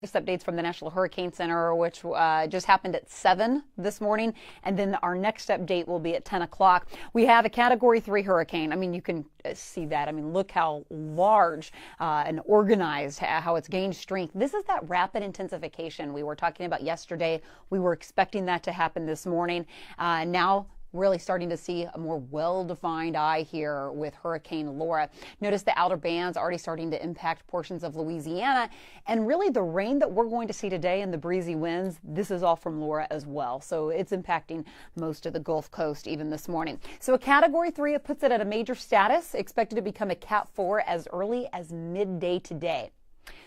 Just updates from the National Hurricane Center, which just happened at 7 this morning, and then our next update will be at 10 o'clock. We have a Category 3 hurricane. I mean, you can see that. I mean, look how large and organized, how it's gained strength. This is that rapid intensification we were talking about yesterday. We were expecting that to happen this morning. Now, really starting to see a more well-defined eye here with Hurricane Laura. Notice the outer bands already starting to impact portions of Louisiana, and really the rain that we're going to see today and the breezy winds, this is all from Laura as well. So it's impacting most of the Gulf Coast even this morning. So a Category 3, it puts it at a major status, expected to become a Cat 4 as early as midday today.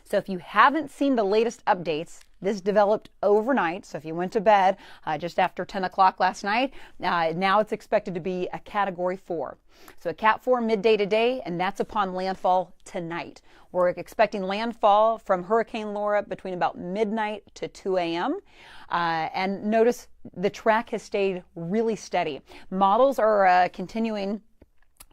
So if you haven't seen the latest updates, this developed overnight. So if you went to bed just after 10 o'clock last night, now it's expected to be a Category 4. So a Cat 4 midday today, and that's upon landfall tonight. We're expecting landfall from Hurricane Laura between about midnight to 2 a.m. And notice the track has stayed really steady. Models are continuing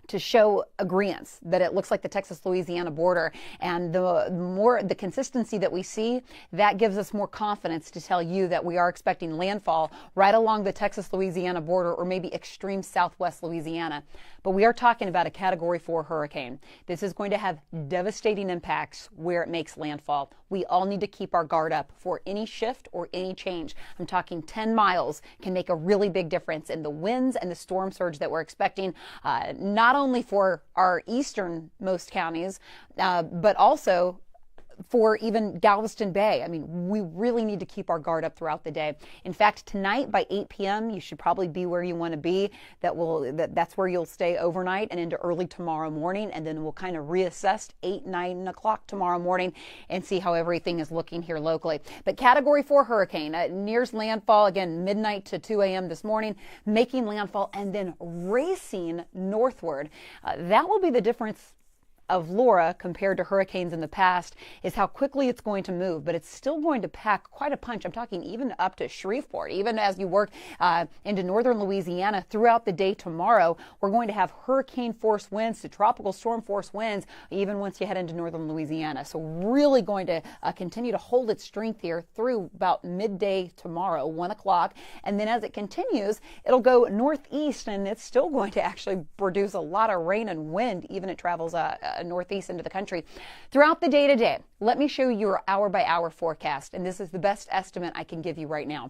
to show agreeance that it looks like the Texas-Louisiana border, and the consistency that we see, that gives us more confidence to tell you that we are expecting landfall right along the Texas-Louisiana border, or maybe extreme southwest Louisiana. But we are talking about a Category 4 hurricane. This is going to have devastating impacts where it makes landfall. We all need to keep our guard up for any shift or any change. I'm talking 10 miles can make a really big difference in the winds and the storm surge that we're expecting, not only for our easternmost counties, but also for even Galveston Bay. I mean, we really need to keep our guard up throughout the day. In fact, tonight by 8 p.m., you should probably be where you want to be. That's where you'll stay overnight and into early tomorrow morning, and then we'll kind of reassess 8, 9 o'clock tomorrow morning and see how everything is looking here locally. But Category 4 hurricane nears landfall, again, midnight to 2 a.m. this morning, making landfall and then racing northward. That will be the difference of Laura compared to hurricanes in the past, is how quickly it's going to move, but it's still going to pack quite a punch. I'm talking even up to Shreveport. Even as you work into northern Louisiana throughout the day tomorrow, we're going to have hurricane force winds to tropical storm force winds even once you head into northern Louisiana. So really going to continue to hold its strength here through about midday tomorrow, 1 o'clock. And then as it continues, it'll go northeast, and it's still going to actually produce a lot of rain and wind even it travels northeast into the country throughout the day today. Let me show you your hour by hour forecast, and this is the best estimate I can give you right now.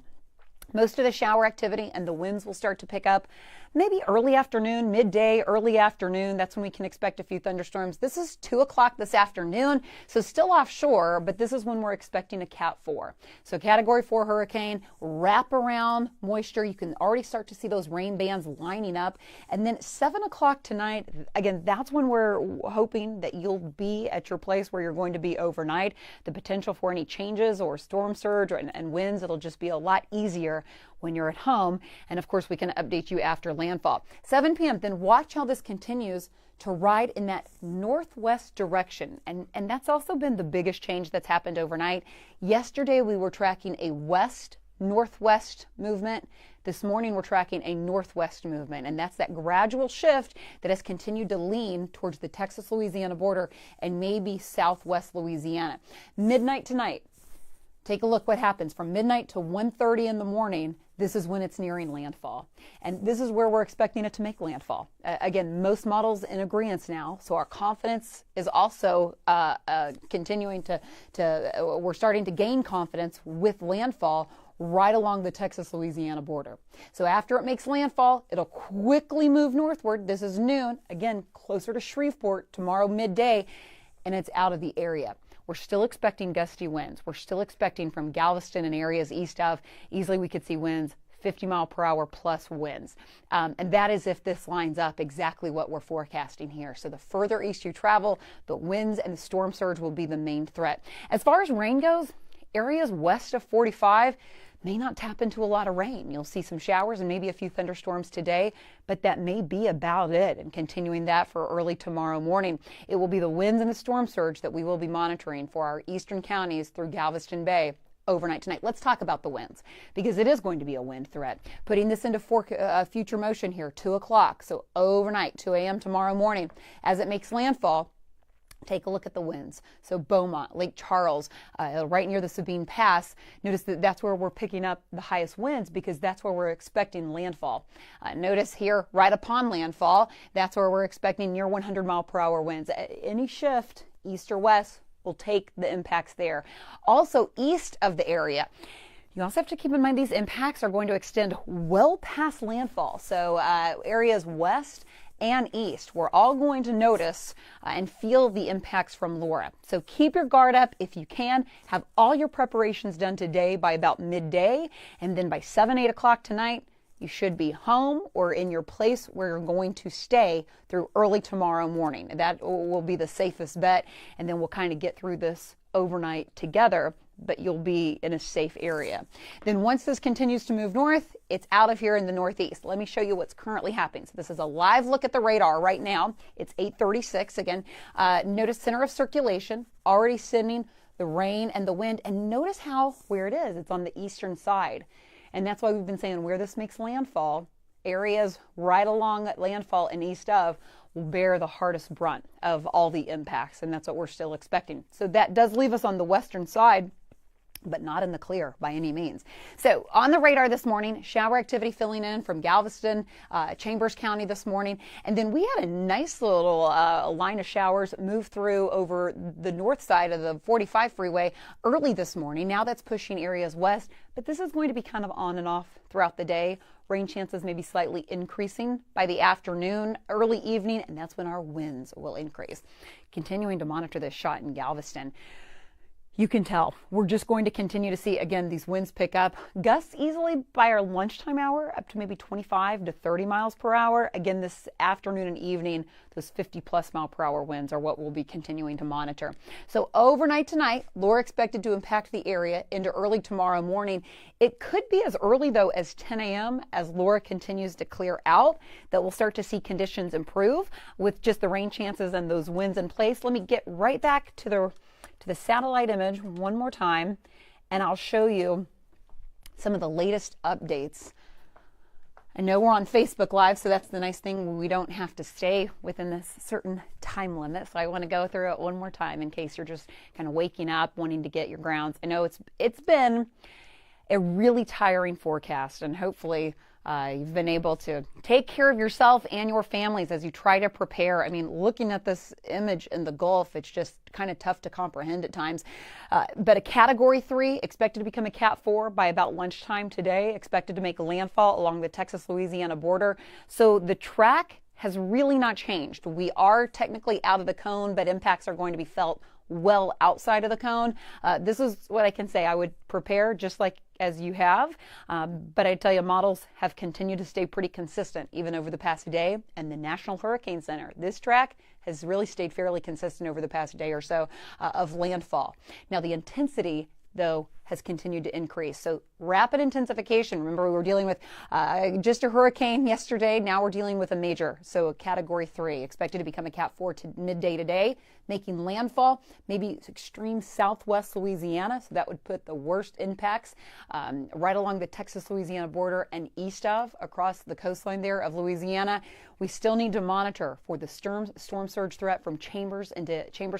Most of the shower activity and the winds will start to pick up maybe early afternoon, midday, early afternoon. That's when we can expect a few thunderstorms. This is 2 o'clock this afternoon, so still offshore, but this is when we're expecting a Cat 4. So Category 4 hurricane, wrap around moisture. You can already start to see those rain bands lining up. And then 7 o'clock tonight, again, that's when we're hoping that you'll be at your place where you're going to be overnight. The potential for any changes or storm surge and winds, it'll just be a lot easier when you're at home. And of course, we can update you after landfall. 7 p.m., then watch how this continues to ride in that northwest direction. And that's also been the biggest change that's happened overnight. Yesterday, we were tracking a west-northwest movement. This morning, we're tracking a northwest movement, and that's that gradual shift that has continued to lean towards the Texas-Louisiana border and maybe southwest Louisiana. Midnight tonight, take a look what happens from midnight to 1:30 in the morning. This is when it's nearing landfall. And this is where we're expecting it to make landfall. Again, most models in agreement now. So our confidence is also continuing we're starting to gain confidence with landfall right along the Texas-Louisiana border. So after it makes landfall, it'll quickly move northward. This is noon, again, closer to Shreveport tomorrow midday, and it's out of the area. We're still expecting gusty winds. We're still expecting from Galveston and areas east of, easily we could see winds 50 mile per hour plus winds. And that is if this lines up exactly what we're forecasting here. So the further east you travel, the winds and the storm surge will be the main threat. As far as rain goes, areas west of 45 may not tap into a lot of rain. You'll see some showers and maybe a few thunderstorms today, but that may be about it. And continuing that for early tomorrow morning, it will be the winds and the storm surge that we will be monitoring for our eastern counties through Galveston Bay overnight tonight. Let's talk about the winds, because it is going to be a wind threat. Putting this into future motion here, 2 o'clock. So overnight, 2 a.m. tomorrow morning, as it makes landfall, Take a look at the winds. So Beaumont, Lake Charles, right near the Sabine Pass. Notice that that's where we're picking up the highest winds because that's where we're expecting landfall. Notice here, right upon landfall, that's where we're expecting near 100-mile-per-hour winds. Any shift, east or west, will take the impacts there. Also, east of the area, you also have to keep in mind these impacts are going to extend well past landfall. So areas west and east, we're all going to notice and feel the impacts from Laura. So keep your guard up if you can. Have all your preparations done today by about midday, and then by 7, 8 o'clock tonight, you should be home or in your place where you're going to stay through early tomorrow morning. That will be the safest bet, and then we'll kind of get through this overnight together, but you'll be in a safe area. Then once this continues to move north, it's out of here in the northeast. Let me show you what's currently happening. So this is a live look at the radar right now. It's 8:36. Again, notice center of circulation already sending the rain and the wind, and notice where it is. It's on the eastern side. And that's why we've been saying where this makes landfall, areas right along landfall and east of will bear the hardest brunt of all the impacts, and that's what we're still expecting. So that does leave us on the western side, but not in the clear by any means. So on the radar this morning, shower activity filling in from Galveston, Chambers County this morning. And then we had a nice little line of showers move through over the north side of the 45 freeway early this morning. Now that's pushing areas west, but this is going to be kind of on and off throughout the day. Rain chances may be slightly increasing by the afternoon, early evening, and that's when our winds will increase. Continuing to monitor this shot in Galveston. You can tell we're just going to continue to see, again, these winds pick up. Gusts easily by our lunchtime hour up to maybe 25 to 30 miles per hour. Again, this afternoon and evening, those 50-plus mile per hour winds are what we'll be continuing to monitor. So overnight tonight, Laura expected to impact the area into early tomorrow morning. It could be as early, though, as 10 a.m. as Laura continues to clear out that we'll start to see conditions improve with just the rain chances and those winds in place. Let me get right back to the satellite image one more time, and I'll show you some of the latest updates. I know we're on Facebook Live, so that's the nice thing. We don't have to stay within this certain time limit, so I want to go through it one more time in case you're just kind of waking up, wanting to get your grounds. I know it's been a really tiring forecast, and hopefully you've been able to take care of yourself and your families as you try to prepare. I mean, looking at this image in the Gulf, it's just kind of tough to comprehend at times. But a Category 3 expected to become a Cat 4 by about lunchtime today, expected to make landfall along the Texas-Louisiana border. So the track has really not changed. We are technically out of the cone, but impacts are going to be felt well outside of the cone. This is what I can say. I would prepare just like as you have, but I tell you, models have continued to stay pretty consistent even over the past day, and the National Hurricane Center, this track has really stayed fairly consistent over the past day or so of landfall. Now the intensity, though, has continued to increase. So rapid intensification. Remember, we were dealing with just a hurricane yesterday. Now we're dealing with a major. So a Category 3 expected to become a Cat 4 to midday today, making landfall, maybe extreme southwest Louisiana. So that would put the worst impacts right along the Texas-Louisiana border and east of, across the coastline there of Louisiana. We still need to monitor for the storm surge threat from Chambers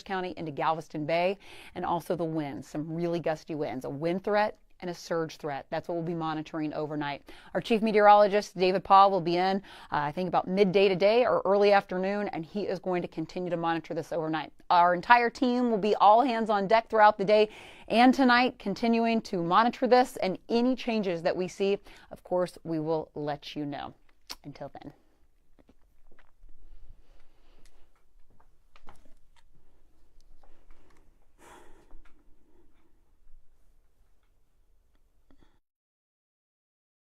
County into Galveston Bay, and also the winds, some really gusty winds, a wind threat and a surge threat. That's what we'll be monitoring overnight. Our chief meteorologist, David Paul, will be in, I think, about midday today or early afternoon, and he is going to continue to monitor this overnight. Our entire team will be all hands on deck throughout the day and tonight, continuing to monitor this, and any changes that we see, of course, we will let you know. Until then.